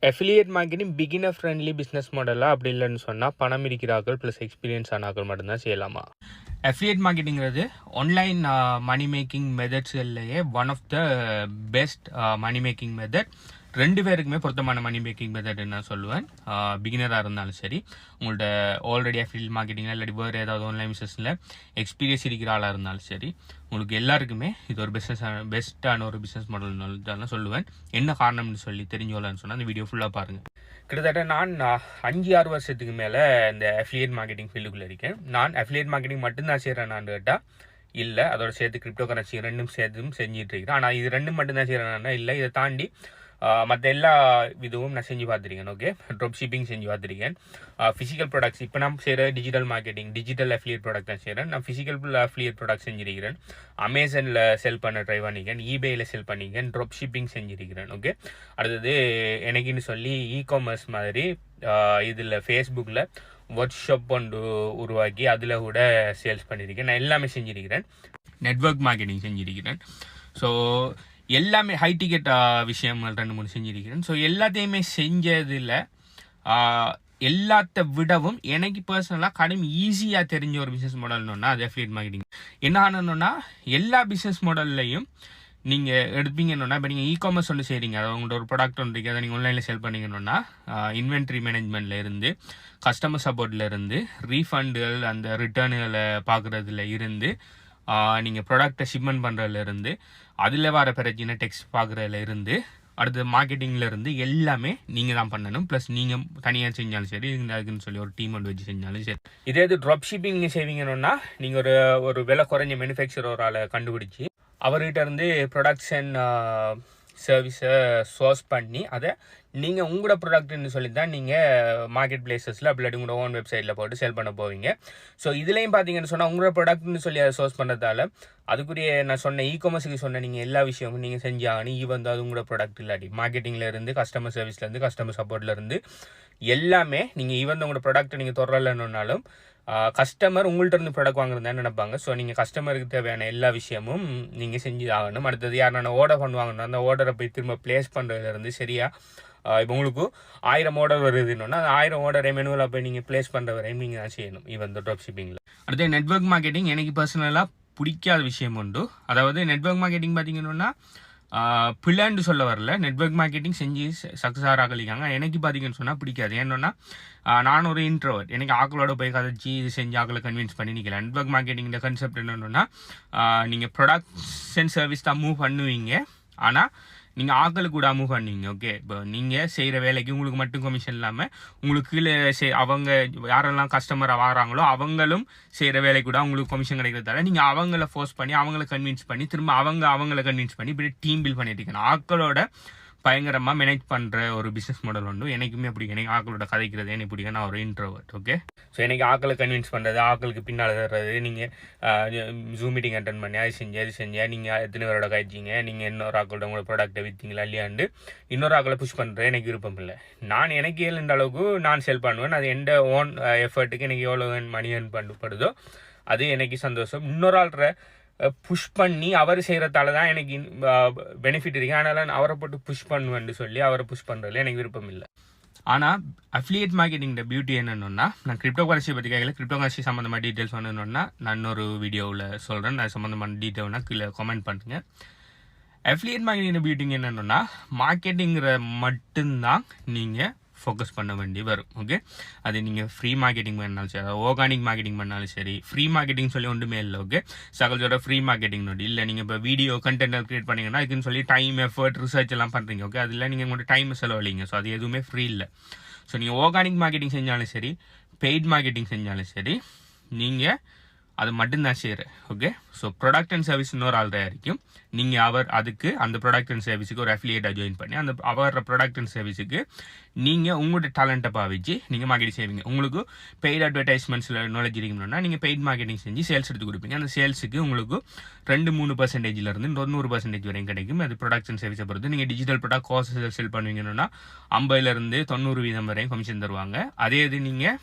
Affiliate marketing beginner friendly business மாடலாக அப்படி இல்லைன்னு சொன்னால் பணம் இருக்கிறார்கள் ப்ளஸ் எக்ஸ்பீரியன்ஸ் ஆனார்கள் மட்டும்தான் செய்யலாமா? அஃபிலியேட் மார்க்கெட்டிங்கிறது ஆன்லைன் மணி மேக்கிங் மெத்தட்ஸ்லேயே one of the best money making method. 2 பேருக்குமே பொருத்தமான மணி மேக்கிங் மெத்தட் நான் சொல்லுவேன். பிகினராக இருந்தாலும் சரி, உங்கள்கிட்ட ஆல்ரெடி அஃபிலியேட் மார்க்கெட்டிங் இல்லாட்டி வேறு ஏதாவது ஆன்லைன் பிஸ்னஸில் எக்ஸ்பீரியன்ஸ் இருக்கிற ஆளாக இருந்தாலும் சரி, உங்களுக்கு எல்லாருக்குமே இது ஒரு பெஸ்ட்டான ஒரு பிஸ்னஸ் மாடல் தான் சொல்லுவேன். என்ன காரணம்னு சொல்லி தெரிஞ்சோலான்னு சொன்னால் அந்த வீடியோ ஃபுல்லாக பாருங்கள். கிட்டத்தட்ட நான் 5-6 வருஷத்துக்கு மேலே இந்த அஃபிலியேட் மார்க்கெட்டிங் ஃபீல்டுக்குள்ளே இருக்கேன். நான் அஃபிலியேட் மார்க்கெட்டிங் மட்டும்தான் செய்கிறேன்னு கேட்டால் இல்லை, அதோட சேர்த்து கிரிப்டோ கரன்சி 2ம் சேர்த்தும் செஞ்சுட்டு இருக்கிறேன். ஆனால் இது 2 மட்டும்தான் செய்கிறேன்னா இல்லை, இதை தாண்டி மற்ற எல்லா இதுவும் நான் செஞ்சு பார்த்துருக்கேன். ஓகே, ட்ராப் ஷிப்பிங் செஞ்சு பார்த்துருக்கேன். ஃபிசிக்கல் ப்ராடக்ட்ஸ் இப்போ நான் செய்கிற digital marketing, digital affiliate product தான் செய்கிறேன். நான் ஃபிசிக்கல் அஃபிலியேட் ப்ராடக்ட் செஞ்சிருக்கிறேன். அமேசானில் செல் பண்ண ட்ரை பண்ணிக்கிறேன், ஈபேயில் செல் பண்ணிக்கிறேன், ட்ராப் ஷிப்பிங் செஞ்சிருக்கிறேன். ஓகே, அடுத்தது எனக்குன்னு சொல்லி இ-காமர்ஸ் மாதிரி இதில் ஃபேஸ்புக்கில் ஒர்க் ஷாப் ஒன்று உருவாக்கி அதில் கூட சேல்ஸ் பண்ணியிருக்கேன். நான் எல்லாமே செஞ்சிருக்கிறேன். நெட்வொர்க் மார்க்கெட்டிங் செஞ்சிருக்கிறேன். ஸோ எல்லாமே ஹை டிக்கெட் விஷயங்கள் 2-3 செஞ்சிருக்கிறேன். ஸோ எல்லாத்தையுமே செஞ்சதில் எல்லாத்த விடவும் எனக்கு பர்சனலாக கடுமை ஈஸியாக தெரிஞ்ச ஒரு பிஸ்னஸ் மாடல்னா அது அஃபிலியேட் மார்க்கெட்டிங். என்ன ஆனோன்னா எல்லா பிஸ்னஸ் மாடல்லையும் நீங்கள் எடுப்பீங்கன்னா, இப்போ நீங்கள் இ-காமர்ஸ் ஒன்று செய்கிறீங்க, அதாவது உங்களோட ஒரு ப்ராடக்ட் ஒன்று இருக்குது, அதை நீங்கள் ஆன்லைனில் செல் பண்ணிங்கன்னா இன்வென்ட்ரி மேனேஜ்மெண்ட்டில் இருந்து, கஸ்டமர் சப்போர்ட்டில் இருந்து, ரீஃபண்டுகள் அந்த ரிட்டர்னுகளை பார்க்குறதுல இருந்து, நீங்கள் ப்ராடக்டை ஷிப்மெண்ட் பண்ணுறதுலேருந்து, அதில் வர பிரச்சனை டெக்ஸ்ட் பார்க்குறதுல இருந்து, அடுத்து மார்க்கெட்டிங்கில் இருந்து எல்லாமே நீங்கள் தான் பண்ணணும். ப்ளஸ் நீங்கள் தனியாக செஞ்சாலும் சரி, அதுக்குன்னு சொல்லி ஒரு டீம் ஒன்று வச்சு செஞ்சாலும் சரி. இதே இது ட்ராப் ஷிப்பிங் செய்வீங்கன்னா நீங்கள் ஒரு விலை குறைஞ்ச மேனுஃபேக்சரோரால் கண்டுபிடிச்சி அவர்கிட்ட இருந்து ப்ரொடக்ஷன் சர்வீஸை சோர்ஸ் பண்ணி அதை நீங்கள் உங்களோட ப்ராடக்ட்னு சொல்லி தான் நீங்கள் மார்க்கெட் பிளேசஸில் அப்படி உங்களோட ஓன் வெப்சைட்டில் போட்டு சேல் பண்ண போவீங்க. ஸோ இதுலேயும் பார்த்தீங்கன்னு சொன்னால் உங்களோட ப்ராடக்ட்னு சொல்லி அதை சோர்ஸ் பண்ணுறதால அதுக்குரிய நான் சொன்ன இ-காமர்ஸுக்கு சொன்ன நீங்கள் எல்லா விஷயமும் நீங்கள் செஞ்சாகணும். ஈவன் அது உங்களோட ப்ராடக்ட் இல்லாட்டி மார்க்கெட்டிங்கில் இருந்து, கஸ்டமர் சர்வீஸ்லேருந்து, கஸ்டமர் சப்போர்ட்லேருந்து எல்லாமே நீங்கள் ஈவன் உங்களோட ப்ராடக்ட்டை நீங்கள் தொடரலைன்னாலும் கஸ்டமர் உங்கள்கிட்ட இருந்து ப்ராடக்ட் வாங்குறதுன்னு நினைப்பாங்க. ஸோ நீங்கள் கஸ்டமருக்கு தேவையான எல்லா விஷயமும் நீங்கள் செஞ்சு ஆகணும். அடுத்தது யாருன்னா ஆர்டர் பண்ணுவாங்கன்னா அந்த ஆர்டரை போய் திரும்ப பிளேஸ் பண்ணுறதுலேருந்து சரியாக இப்போ உங்களுக்கு 1000 ஆர்டர் வருதுன்னா அந்த 1000 ஆர்டரை மெனுவில் போய் நீங்கள் பிளேஸ் பண்ணுற வரையும் நீங்கள் தான் செய்யணும் ஈவன் இந்த ட்ராப் ஷிப்பிங்கில். அடுத்து நெட்வொர்க் மார்க்கெட்டிங் எனக்கு பர்சனலாக பிடிக்காத விஷயம் உண்டு. அதாவது நெட்வொர்க் மார்க்கெட்டிங் பார்த்தீங்கன்னா பிள்ளைன்னு சொல்ல வரல, நெட்வொர்க் மார்க்கெட்டிங் செஞ்சு சக்ஸஸ் ஆகலிக்காங்க. எனக்கு பார்த்தீங்கன்னு சொன்னால் பிடிக்காது. ஏன்னா நான் ஒரு இன்ட்ரோவர்ட், எனக்கு ஆக்களோட போய் கதைச்சி இது செஞ்சு ஆக்களை கன்வின்ஸ் பண்ணி நிற்கல. நெட்வொர்க் மார்க்கெட்டிங்கிற கான்செப்ட் என்னென்னா நீங்கள் ப்ரொடக்ஷன் சர்வீஸ் தான் மூவ் பண்ணுவீங்க, ஆனால் நீங்கள் ஆக்களுக்கு கூட மூவ் பண்ணுவீங்க. ஓகே, இப்போ நீங்கள் செய்கிற வேலைக்கு உங்களுக்கு மட்டும் கமிஷன் இல்லாமல் உங்களுக்கு கீழே அவங்க யாரெல்லாம் கஸ்டமராக வராங்களோ அவங்களும் செய்கிற வேலைக்கு கூட அவங்களுக்கு கமிஷன் கிடைக்கிறதால நீங்கள் அவங்கள ஃபோர்ஸ் பண்ணி அவங்கள கன்வின்ஸ் பண்ணி திரும்ப அவங்கள கன்வின்ஸ் பண்ணி இப்படி டீம் பில்ட் பண்ணிட்டு இருக்கணும். ஆக்களோட பயங்கரமாக மேனேஜ் பண்ணுற ஒரு பிஸ்னஸ் மாடல் உண்டு. எனக்குமே பிடிக்கும். எனக்கு ஆக்களோட கதைக்கிறது எனக்கு பிடிக்கும். நான் ஒரு இன்ட்ரோவர்ட். ஓகே, ஸோ எனக்கு ஆக்களை கன்வின்ஸ் பண்ணுறது, ஆக்களுக்கு பின்னால் தர்றது, நீங்கள் ஜூம் மீட்டிங் அட்டன் பண்ணி அது செஞ்சேன் நீங்கள் எத்தனை பேரோட காய்ச்சிங்க, நீங்கள் இன்னொரு ஆக்களோட உங்களோட ப்ராடக்ட்டை விற்றீங்களா இல்லையாண்டு இன்னொரு ஆக்களை புஷ் பண்ணுறது எனக்கு விருப்பம் இல்லை. நான் எனக்கு ஏழுன்ற அளவுக்கு நான் செல் பண்ணுவேன். அது எந்த ஓன் எஃபர்ட்டுக்கு எனக்கு எவ்வளோ மணி ஏர்ன் பண்ணப்படுதோ அது எனக்கு சந்தோஷம். இன்னொரு ஆள்ற புஷ் பண்ணி அவர் செய்கிறதால தான் எனக்கு பெனிஃபிட் இருக்கு. அதனால் அவரை போட்டு புஷ் பண்ணுவேன்னு சொல்லி அவரை புஷ் பண்ணுறதுல எனக்கு விருப்பம் இல்லை. ஆனால் அஃபிலியேட் மார்க்கெட்டிங் பியூட்டி என்னென்னா, நான் கிரிப்டோ கரன்சி பற்றி கேட்கல, கிரிப்டோ கரன்சி சம்மந்தமாக டீட்டெயில்ஸ் ஒன்றுன்னா நான் இன்னொரு வீடியோவில் சொல்கிறேன். அது சம்மந்தமான டீட்டெயில்னா கீழே கமெண்ட் பண்ணுங்க. அஃபிலியேட் மார்க்கெட்டிங் பியூட்டிங் என்னென்னா மார்க்கெட்டிங்கிற மட்டும்தான் நீங்கள் ஃபோக்கஸ் பண்ண வேண்டி வரும். ஓகே, அது நீங்கள் ஃப்ரீ மார்க்கெட்டிங் பண்ணாலும் சரி, ஆர்கானிக் மார்க்கெட்டிங் பண்ணாலும் சரி, ஃப்ரீ மார்க்கெட்டிங் சொல்லி ஒன்றுமே இல்லை. ஓகே, சகல்ஸோட ஃப்ரீ மார்க்கெட்டிங் நோட்டி இல்லை. நீங்கள் இப்போ வீடியோ கண்டென்ட் கிரியேட் பண்ணிங்கன்னா அதுக்குன்னு சொல்லி டைம், எஃபர்ட், ரிசர்ச் எல்லாம் பண்ணுறீங்க. ஓகே, அதில் நீங்கள் உங்களோட டைம் செலவழிங்க. ஸோ அது எதுவுமே ஃப்ரீ இல்லை. ஸோ நீங்கள் ஆர்கானிக் மார்க்கெட்டிங் செஞ்சாலும் சரி, பெய்ட் மார்க்கெட்டிங் செஞ்சாலும் சரி, நீங்கள் அது மட்டும்தான் செய்கிறேன். Okay, so product and service இன்னொரு ஆள் தயாரிக்கும். நீங்கள் அதுக்கு அந்த ப்ராடக்ட் அண்ட் சர்வீஸுக்கு ஒரு அஃபிலியேட்டாக ஜாயின் பண்ணி அந்த அவர ப்ராடக்ட் அண்ட் சர்வீஸுக்கு நீங்கள் உங்களோட டேலண்ட்டை பாவிச்சு நீங்கள் மார்க்கெட்டிங் செய்வீங்க. உங்களுக்கு பெய்ட் அட்வர்டைஸ்மெண்ட்ஸில் நாலேஜ் இருக்கணும்னா நீங்கள் பெய்ட் மார்க்கெட்டிங் செஞ்சு சேல்ஸ் எடுத்து கொடுப்பீங்க. அந்த சேல்ஸுக்கு உங்களுக்கு 2-3% 90% வரையும் கிடைக்கும். அது ப்ராடக்ட் அண்ட் சர்வீஸை பொறுத்து. நீங்கள் டிஜிட்டல் ப்ராடக்ட் கோர்ஸஸ் செல் பண்ணுவீங்கன்னா 50-90% வரையும் கமிஷன் தருவாங்க. அதே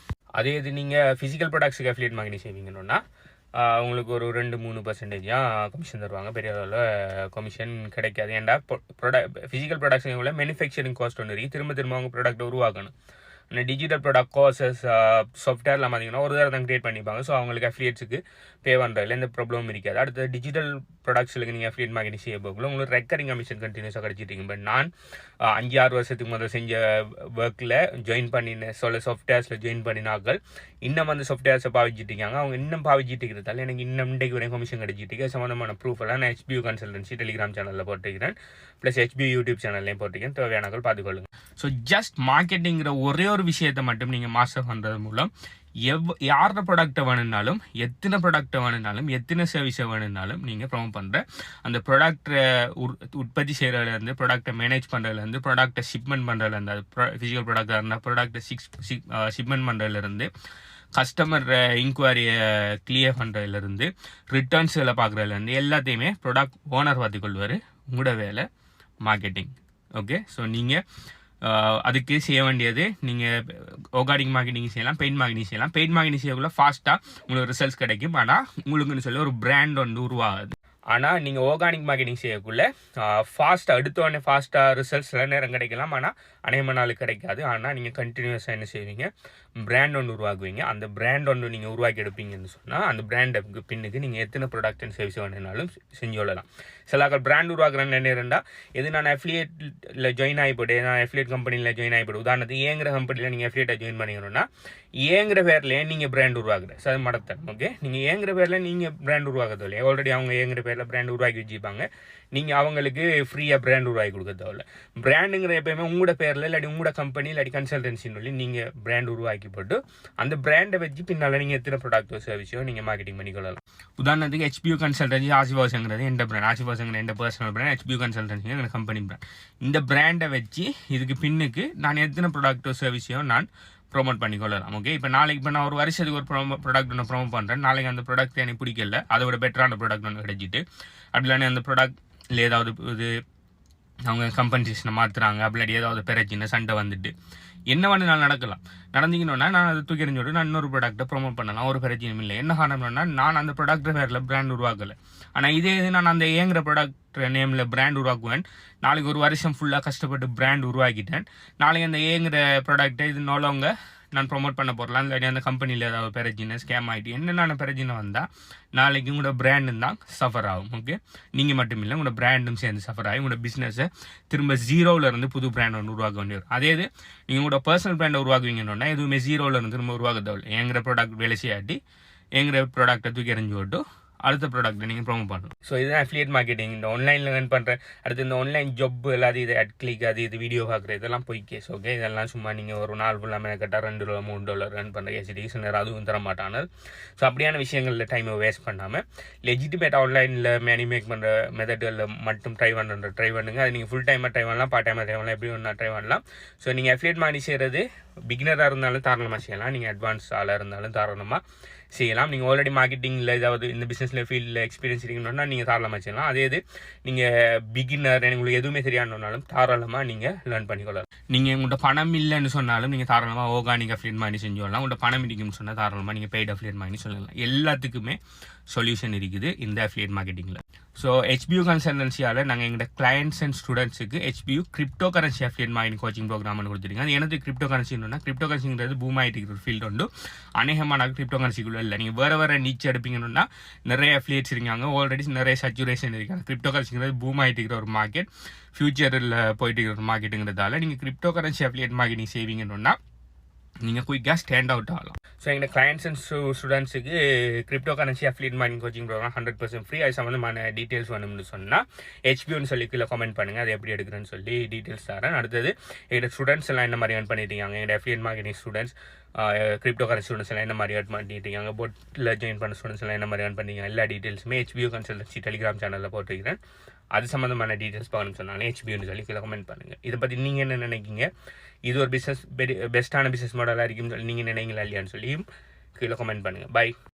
இது நீங்கள் ஃபிசிக்கல் ப்ராடக்ட்ஸுக்கு அஃபிலியேட் மார்க்கெட்டிங் செய்வீங்கன்னா உங்களுக்கு ஒரு 2-3% கமிஷன் தருவாங்க. பெரிய அளவில் கமிஷன் கிடைக்காது. ஏன்டா ஃபிசிக்கல் ப்ராடக்ட்ஸுக்குள்ள மேனுஃபேக்சரிங் காஸ்ட் ஒன்று இருக்குது. திரும்ப திரும்ப அவங்க ப்ராடக்ட்டை உருவாக்கணும். ஆனால் டிஜிட்டல் ப்ராடக்ட் கோர்சஸ் சாஃப்ட்வேர்லாம் பார்த்தீங்கன்னா ஒரு தடவை தான் க்ரியேட் பண்ணிப்பாங்க. ஸோ அவங்களுக்கு அஃபிலியேட்ஸுக்கு பே பண்ணுறதுல எந்த ப்ராப்ளமும் இருக்காது. அடுத்து டிஜிட்டல் ப்ராடக்ட்ஸுக்கு நீங்கள் அஃபிலியேட் மார்க்கெட்டிங் செய்ய போகல உங்களுக்கு ரெக்கரிங் கமிஷன் கண்டினியூஸாக கிடச்சிட்டிங்க. பட் நான் 5-6 வருஷத்துக்கு முதல் செஞ்ச ஒர்க்கில் ஜாயின் பண்ணினேன். சாஃப்ட்வேர்ஸில் ஜாயின் பண்ணினாக்கள் இன்னும் அந்த சாஃப்ட்வேர்ஸை பாவிச்சிட்டிருக்காங்க. அவங்க இன்னும் பாவிச்சிட்டு இருக்கிறதால எனக்கு இன்னும் இன்றைக்கு வரைக்கும் கமிஷன் கிடச்சிட்டு சம்மந்தமான ப்ரூஃப் எல்லாம் நான் HBU கன்சல்டன்சி டெலிகிராம் சேனலில் போட்டுக்கிறேன். ப்ளஸ் HBU யூடியூப் சேனல்லையும் போட்டுக்கிறேன். தேவையானவர்கள் பார்த்துக்கொள்ளுங்க. ஸோ ஜஸ்ட் மார்க்கெட்டிங்கிற ஒரே ஒரு விஷயத்தை மட்டும் நீங்கள் மாஸ்டர் பண்ணுறது மூலம் யாரோட ப்ராடக்டை வேணுனாலும் எத்தனை ப்ராடக்டை வேணுனாலும் எத்தனை சர்வீஸை வேணுனாலும் நீங்கள் ப்ரொமோட் பண்ணுற அந்த ப்ராடக்டை உற்பத்தி செய்கிறதுலேருந்து ப்ராடக்டை மேனேஜ் பண்ணுறதுலேருந்து ப்ராடக்டை ஷிப்மெண்ட் பண்ணுறதுலேருந்து அது ஃபிசிக்கல் ப்ராடக்டாக இருந்தால் ப்ராடக்டை ஷிப்மெண்ட் பண்ணுறதுலேருந்து கஸ்டமர் இன்கொயரியை கிளியர் பண்ணுறதுலேருந்து ரிட்டர்ன்ஸில் பார்க்குறதுலேருந்து எல்லாத்தையுமே ப்ராடக்ட் ஓனர் பார்த்துக்கொள்வார். உங்களோட வேலை மார்க்கெட்டிங். ஓகே, ஸோ நீங்கள் அதுக்கு செய்ய வேண்டியது நீங்கள் ஆர்கானிக் மார்க்கெட்டிங் செய்யலாம், பெய்ட் மார்க்கெட்டிங் செய்யலாம். பெய்ட் மார்க்கெட்டிங் செய்யக்குள்ள ஃபாஸ்ட்டாக உங்களுக்கு ரிசல்ட்ஸ் கிடைக்கும். ஆனால் உங்களுக்குன்னு சொல்லி ஒரு பிராண்ட் ஒன்று உருவாகுது. ஆனால் நீங்கள் ஆர்கானிக் மார்க்கெட்டிங் செய்யக்குள்ள ஃபாஸ்ட்டாக எடுத்தோடனே ஃபாஸ்ட்டாக ரிசல்ட்ஸ் சில நேரம் கிடைக்கலாம். ஆனால் அநேக நாள் கிடைக்காது. ஆனால் நீங்கள் கண்டினியூஸாக என்ன செய்வீங்க, பிராண்ட் ஒன்று உருவாக்குவீங்க. அந்த பிராண்ட் ஒன்று நீங்கள் உருவாக்கி எடுப்பீங்கன்னு சொன்னால் அந்த பிராண்டுக்கு பின்னுக்கு நீங்கள் எத்தனை ப்ராடக்ட் அண்ட் சர்வீஸ் வேணுனாலும் செஞ்சு கொள்ளலாம். சில பிராண்ட் உருவாக்குறேன்னு நினைக்கிறேன்டா இது நான் அஃபிலியேட்டில் ஜாயின் ஆகிப்போட்டு, நான் அஃபிலியேட் கம்பெனியில் ஜாயின் ஆகிப்போடு. உதாரணத்துக்கு ஏங்கிற கம்பெனியில் நீங்கள் அஃபிலியேட்டை ஜாயின் பண்ணிக்கணும்னா ஏங்கிற பேரில் நீங்கள் பிராண்ட் உருவாக்குறேன். ஸோ அது மடத்தன். ஓகே, நீங்கள் ஏங்கிற பேரில் நீங்கள் பிராண்ட் உருவாக்குறது இல்லையா, ஆல்ரெடி அவங்க ஏங்கிற பேரில் பிராண்ட் உருவாக்கி வச்சுப்பாங்க. நீங்கள் அவங்களுக்கு ஃப்ரீயாக பிராண்ட் உருவாக்கி கொடுக்கறதில்ல. பிராண்டுங்கிற எப்பயுமே உங்களோட பேரில் இல்லாட்டி உங்களோட கம்பெனி இல்லாட்டி கன்சல்டன்சின்னு சொல்லி நீங்கள் பிராண்ட் உருவாக்கி போட்டு அந்த பிராண்டை வச்சு பின்னால் நீங்கள் எத்தனை ப்ராடக்ட்டோ சர்வீஸோ நீங்கள் மார்க்கெட்டிங் பண்ணிக்கொள்ளலாம். உதாரணத்துக்கு HBU கன்சல்டன்சி ஆசிவாசங்கிறது எந்த பிராண்ட், ஆசிவாசங்கிற எந்த பர்சனல் பிராண்ட், HBU கன்சல்டன்சிங்க எங்கள் கம்பெனி பிராண்ட். இந்த பிராண்டை வச்சு இதுக்கு பின்னுக்கு நான் எத்தனை ப்ராடக்ட்டோ சர்வீஸையோ நான் ப்ரொமோட் பண்ணிக்கொள்ளலாம். ஓகே, இப்போ நான் ஒரு வருஷத்துக்கு ஒரு ப்ராடக்ட் ஒன்று ப்ரொமோட் பண்ணுறேன். நாளைக்கு அந்த ப்ராடக்ட் எனக்கு பிடிக்கல, அதோட பெட்டரான ப்ராடக்ட் ஒன்று கிடைச்சிட்டு அப்படி இல்லைன்னா அந்த ப்ராடக்ட்ல ஏதாவது இது அவங்க கம்பன்சேஷனை மாற்றுறாங்க, அப்படி ஏதாவது பிரச்சனை சண்டை வந்துட்டு என்ன வேணுனாலும் நடக்கலாம். நடந்தீங்கன்னா நான் அதை தூக்கி எறிஞ்சோடு நான் இன்னொரு ப்ராடக்ட்டை ப்ரொமோட் பண்ணலாம், ஒரு பிரச்சனையும் இல்லை. என்ன காரணம்னா நான் அந்த ப்ராடக்ட் பேரில் பிராண்ட் உருவாக்கலை. ஆனால் இதே இது நான் அந்த ஏங்குற ப்ராடக்ட் நேமில் பிராண்ட் உருவாக்குவேன். நாளைக்கு ஒரு வருஷம் ஃபுல்லாக கஷ்டப்பட்டு பிராண்ட் உருவாக்கிட்டேன். நாளைக்கு அந்த ஏங்குற ப்ராடக்ட்டை இது நோலவங்க நான் ப்ரொமோட் பண்ண போடலாம். இல்லாட்டி அந்த கம்பெனியில் ஏதாவது பிரச்சனை ஸ்கேம் ஆகிட்டு என்னென்ன பிரச்சனை வந்தால் நாளைக்கு உங்களோட பிராண்டும் தான் சஃபர் ஆகும். ஓகே, நீங்கள் மட்டும் இல்லை உங்களோட பிராண்டும் சேர்ந்து சஃபர் ஆகி உங்களோட பிஸ்னஸை திரும்ப ஜீரோவிலேருந்து புது பிராண்ட் ஒன்று உருவாக்க வேண்டி வரும். அதே இது நீங்கள் உங்களோட பர்சனல் பிராண்டை உருவாக்குவீங்கன்னா எதுவுமே ஜீரோவிலேருந்து திரும்ப உருவாக்க தேவை. எங்கிற ப்ராடக்ட் வேலை செய்யாட்டி எங்கிற ப்ராடக்ட்டை தூக்கி எறிஞ்சு விட்டு அடுத்த ப்ராடக்ட்டை நீங்கள் ப்ரொமோட் பண்ணணும். ஸோ இதுதான் அஃபிலியேட் மார்க்கெட்டிங். இந்த ஆன்லைனில் ஏர்ன் பண்ணுறேன். அடுத்து இந்த ஆன்லைன் ஜாப் எல்லாத்தையும் இது கிளிக் அது இது வீடியோ பார்க்குறது இதெல்லாம் போய் கேஸ். ஓகே, இதெல்லாம் சும்மா நீங்கள் ஒரு நாள் ஃபுல்லாக கரெக்டாக $2-3 ஏர்ன் பண்ணுற கேசிடிஸ் நேரம் அதுவும் தர மாட்டானது. ஸோ அப்படியான விஷயங்களில் டைமை வேஸ்ட் பண்ணாமல் லெஜிட்டிமேட் ஆன்லைனில் மேக் பண்ணுற மெத்தட்களில் மட்டும் ட்ரை பண்ணுங்க. அது நீங்கள் ஃபுல் டைமாக ட்ரை பண்ணலாம், பார்ட் டைமாக ட்ரை பண்ணலாம், எப்படி ஒன்றா ட்ரை பண்ணலாம். ஸோ நீங்கள் அஃபிலியேட் மார்க்கெட்டிங் செய்கிறது பிகினராக இருந்தாலும் தாராளமாக செய்யலாம், நீங்கள் அட்வான்ஸ் ஆளாக இருந்தாலும் தாராளமாக செய்யலாம். நீங்கள் ஆல்ரெடி மார்க்கெட்டிங்கில் ஏதாவது இந்த பிஸ்னஸில் ஃபீல்டில் எக்ஸ்பீரியன்ஸ் இருக்கணும்னா நீங்கள் தாராளமாக செய்யலாம். அதே இது நீங்கள் பிகினர் உங்களுக்கு எதுவுமே தெரியாதுனாலும் தாராளமாக நீங்கள் லேர்ன் பண்ணிக்கொள்ளலாம். நீங்கள் உங்கள்கிட்ட பணம் இல்லைன்னு சொன்னாலும் நீங்கள் தாராளமாக ஆர்கானிக் அஃபிலியேட் மார்க்கெட்டிங் செஞ்சு வரலாம். உங்கள்கிட்ட பணம் இருக்குன்னு சொன்னால் தாராளமாக நீங்கள் பெய்ட் அஃபிலியேட் மார்க்கெட்டிங் சொல்லலாம். எல்லாத்துக்குமே சொல்யூஷன் இருக்குது இந்த அஃபிலியேட் மார்க்கெட்டிங்கில். ஸோ HBU கன்சல்டன்சியால் நாங்கள் எங்களோட கிளைண்ட்ஸ் அண்ட் ஸ்டூடெண்ட்ஸுக்கு HBU crypto currency affiliate marketing coaching ப்ரோக்ராம்னு கொடுத்துருக்கீங்க. அது எனக்கு கிரிப்டோ கரன்சின்னா கிரிப்டோ கரன்சிங்கிறது பூம் ஆகிட்டு இருக்கிற ஃபீல்டு உண்டு. அநேகமான கிரிப்டோ கரன்சிக்குள்ளே இல்லை. நீங்கள் வேறு நீச்சு எடுப்பீங்கன்னா நிறைய அஃபிலியேட்ஸ் இருக்காங்க, ஆல்ரெடி நிறைய சச்சுரேஷன் இருக்காங்க. கிரிப்டோ கரன்சிங்கிறது பூம் ஆகிட்டு இருக்கிற ஒரு மார்க்கெட், ஃபியூச்சரில் போயிட்டு இருக்கிற ஒரு மார்க்கெட்டுங்கிறதால நீங்கள் கிரிப்டோ கரன்சி அஃபிலியேட் மார்க்கெட்டிங் செய்வீங்கன்னா நீங்கள் குயிக்காக ஸ்டாண்ட் அவுட் ஆகலாம். ஸோ எங்கள் கிளைண்ட்ஸ் அண்ட் ஸ்டூடெண்ட்ஸுக்கு crypto currency affiliate marketing coaching program 100% free. அது சம்மந்தமான டீட்டெயில்ஸ் வேணும்னு சொன்னால் HBUன்னு சொல்லி கீழே கமெண்ட் பண்ணுங்கள், அது எப்படி எடுக்கிறேன்னு சொல்லி டீட்டெயில்ஸ் தரேன். அடுத்தது எங்களோட ஸ்டூடெண்ட்ஸ் எல்லாம் என்ன மாதிரி ஏர்ன் பண்ணியிருக்காங்க, எங்களோட affiliate marketing students crypto currency students எல்லாம் என்ன மாதிரி ஏர்ன் பண்ணியிருக்காங்க, போட்டில் ஜாயின் பண்ண ஸ்டூடெண்ட்ஸ் எல்லாம் என்ன மாதிரி ஏர்ன் பண்ணிருக்காங்க, எல்லா டீட்டெயில்ஸுமே HBU கன்சல்டன்சி டெலிகிராம் சேனலில் போட்டுருக்கிறேன். அது சம்மந்தமான டீட்டெயில்ஸ் பார்க்கணும்னு சொன்னாலும் HBUன்னு சொல்லி கீழே கமெண்ட் பண்ணுங்கள். இதை பற்றி நீங்கள் என்ன நினைக்கிங்க, இது ஒரு பெஸ்ட்டான பிஸ்னஸ் மாடலாக இருக்குன்னு சொல்லி நீங்கள் நினைங்களா இல்லையான்னு சொல்லி கீழே கமெண்ட் பண்ணுங்கள். பை.